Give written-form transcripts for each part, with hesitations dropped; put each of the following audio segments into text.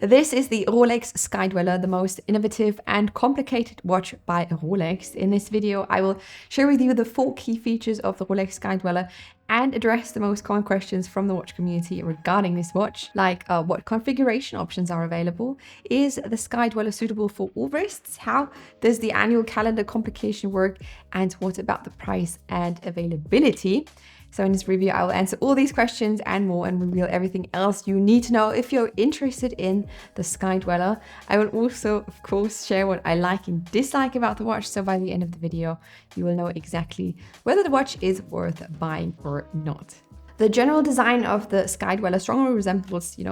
This is the Rolex Sky Dweller, the most innovative and complicated watch by Rolex. In this video, I will share with you the 4 key features of the Rolex Sky Dweller and address the most common questions from the watch community regarding this watch, like what configuration options are available, is the Sky Dweller suitable for all wrists, how does the annual calendar complication work, and what about the price and availability. So in this review, I will answer all these questions and more and reveal everything else you need to know if you're interested in the Sky Dweller. I will also, of course, share what I like and dislike about the watch. So by the end of the video, you will know exactly whether the watch is worth buying or not. The general design of the Sky Dweller strongly resembles, the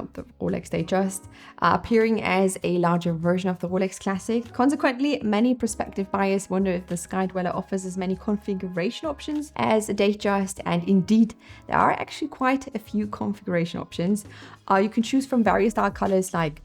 Rolex Datejust, appearing as a larger version of the Rolex Classic. Consequently, many prospective buyers wonder if the Sky Dweller offers as many configuration options as a Datejust, and indeed, there are actually quite a few configuration options. You can choose from various style colors like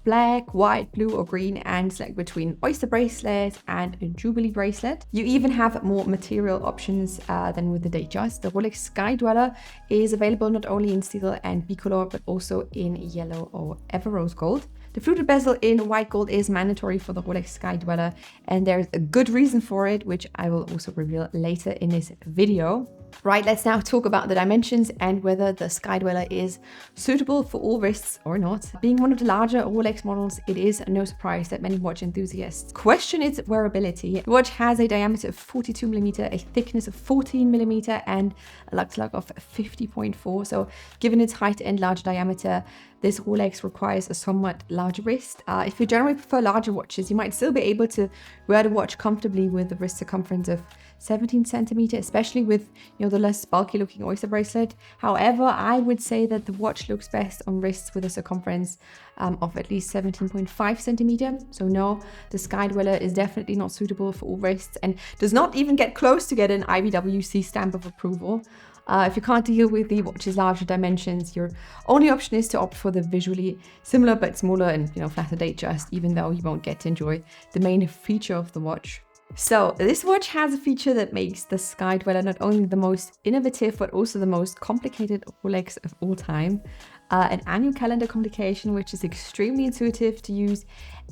black, white, blue, or green, and select between oyster bracelet and a jubilee bracelet. You even have more material options than with the Datejust. The Rolex Sky Dweller is available not only in steel and bicolor, but also in yellow or ever rose gold. The fluted bezel in white gold is mandatory for the Rolex Sky Dweller, and there's a good reason for it, which I will also reveal later in this video. Right, let's now talk about the dimensions and whether the Sky Dweller is suitable for all wrists or not. Being one of the larger Rolex models, it is no surprise that many watch enthusiasts question its wearability. The watch has a diameter of 42mm, a thickness of 14mm, and a lux lug of 50.4. So given its height and large diameter, this Rolex requires a somewhat larger wrist. If you generally prefer larger watches, you might still be able to wear the watch comfortably with the wrist circumference of 17cm, especially with the less bulky looking oyster bracelet. However, I would say that the watch looks best on wrists with a circumference of at least 17.5cm. So no, the Sky Dweller is definitely not suitable for all wrists and does not even get close to get an IBWC stamp of approval. If you can't deal with the watch's larger dimensions, your only option is to opt for the visually similar but smaller and flatter Datejust, even though you won't get to enjoy the main feature of the watch. So this watch has a feature that makes the Sky Dweller not only the most innovative but also the most complicated Rolex of all time. An annual calendar complication which is extremely intuitive to use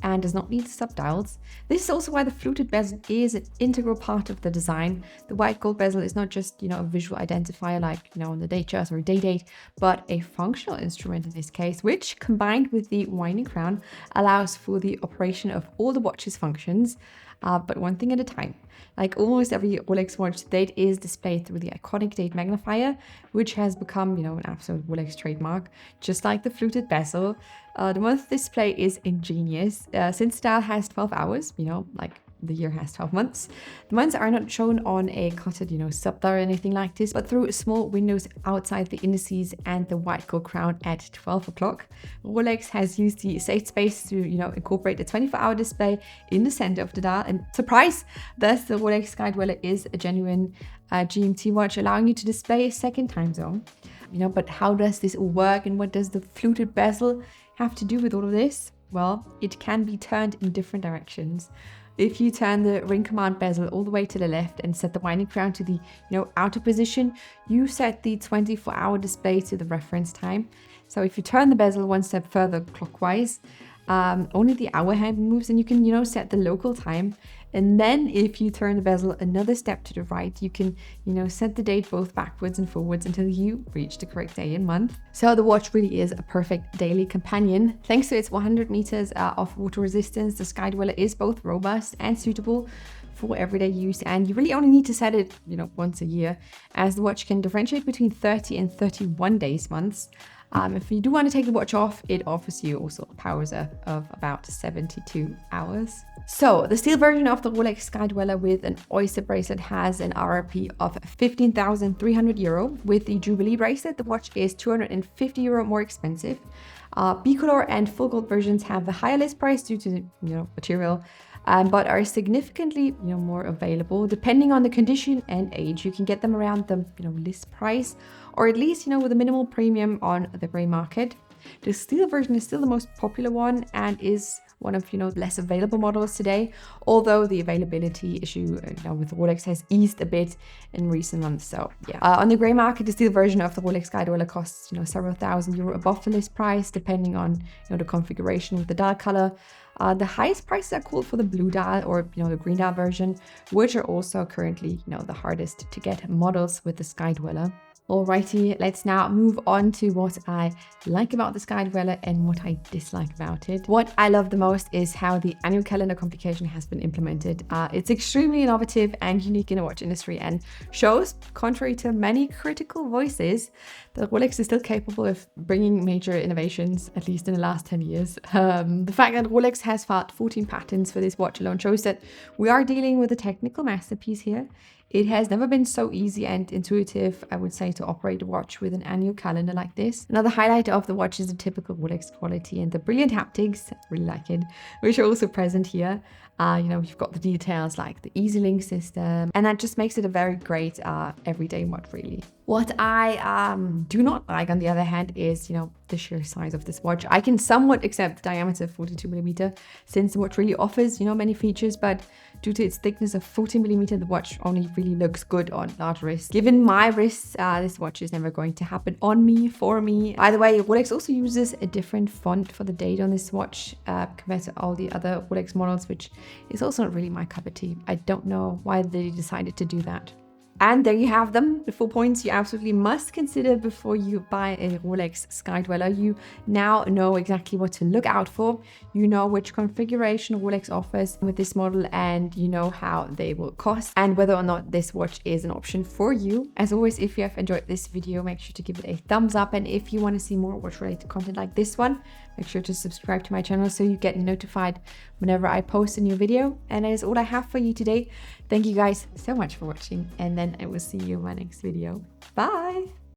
and does not need subdials. This is also why the fluted bezel is an integral part of the design. The white gold bezel is not just a visual identifier like on the Datejust or Day-Date, but a functional instrument in this case, which combined with the winding crown allows for the operation of all the watch's functions, but one thing at a time. Like almost every Rolex watch to date is displayed through the iconic date magnifier, which has become, an absolute Rolex trademark, just like the fluted bezel. The month display is ingenious. Since the dial has 12 hours, like the year has 12 months. The months are not shown on a cutted, subdial or anything like this, but through small windows outside the indices and the white gold crown at 12 o'clock. Rolex has used the safe space to, incorporate a 24-hour display in the center of the dial. And surprise, thus the Rolex Sky Dweller is a genuine GMT watch, allowing you to display a second time zone. But how does this all work, and what does the fluted bezel have to do with all of this? Well, it can be turned in different directions. If you turn the ring command bezel all the way to the left and set the winding crown to the outer position, you set the 24-hour display to the reference time. So if you turn the bezel one step further clockwise, only the hour hand moves, and you can set the local time. And then if you turn the bezel another step to the right, you can set the date both backwards and forwards until you reach the correct day and month. So the watch really is a perfect daily companion. Thanks to its 100 meters of water resistance, the Sky Dweller is both robust and suitable for everyday use, and you really only need to set it once a year, as the watch can differentiate between 30 and 31 days months. If you do want to take the watch off, it offers you also a power reserve of about 72 hours. So the steel version of the Rolex Sky Dweller with an oyster bracelet has an RRP of 15,300 euro. With the Jubilee bracelet, the watch is 250 euro more expensive. Bicolor and full gold versions have a higher list price due to material, but are significantly more available. Depending on the condition and age, you can get them around the list price, or at least with a minimal premium on the gray market. The steel version is still the most popular one and is one of, less available models today, although the availability issue, with Rolex has eased a bit in recent months. So yeah, on the gray market, the steel version of the Rolex Sky Dweller costs, several thousand euro above the list price, depending on, the configuration with the dial color. The highest prices are called for the blue dial or, the green dial version, which are also currently, the hardest to get models with the Sky Dweller. Alrighty, let's now move on to what I like about the Sky Dweller and what I dislike about it. What I love the most is how the annual calendar complication has been implemented. It's extremely innovative and unique in the watch industry and shows, contrary to many critical voices, that Rolex is still capable of bringing major innovations, at least in the last 10 years. The fact that Rolex has filed 14 patents for this watch alone shows that we are dealing with a technical masterpiece here. It has never been so easy and intuitive, I would say, to operate a watch with an annual calendar like this. Another highlight of the watch is the typical Rolex quality and the brilliant haptics, I really like it, which are also present here. You've got the details like the Easy Link system, and that just makes it a very great everyday watch, really. What I do not like, on the other hand, is, the sheer size of this watch. I can somewhat accept the diameter of 42mm, since the watch really offers, many features, but due to its thickness of 40mm, the watch only really looks good on large wrists. Given my wrists, this watch is never going to happen on me, for me. By the way, Rolex also uses a different font for the date on this watch compared to all the other Rolex models, which is also not really my cup of tea. I don't know why they decided to do that. And there you have them, the 4 points you absolutely must consider before you buy a Rolex Sky Dweller. You now know exactly what to look out for. You know which configuration Rolex offers with this model, and you know how they will cost and whether or not this watch is an option for you. As always, if you have enjoyed this video, make sure to give it a thumbs up. And if you want to see more watch-related content like this one, make sure to subscribe to my channel so you get notified whenever I post a new video. And that is all I have for you today. Thank you guys so much for watching, and then I will see you in my next video. Bye!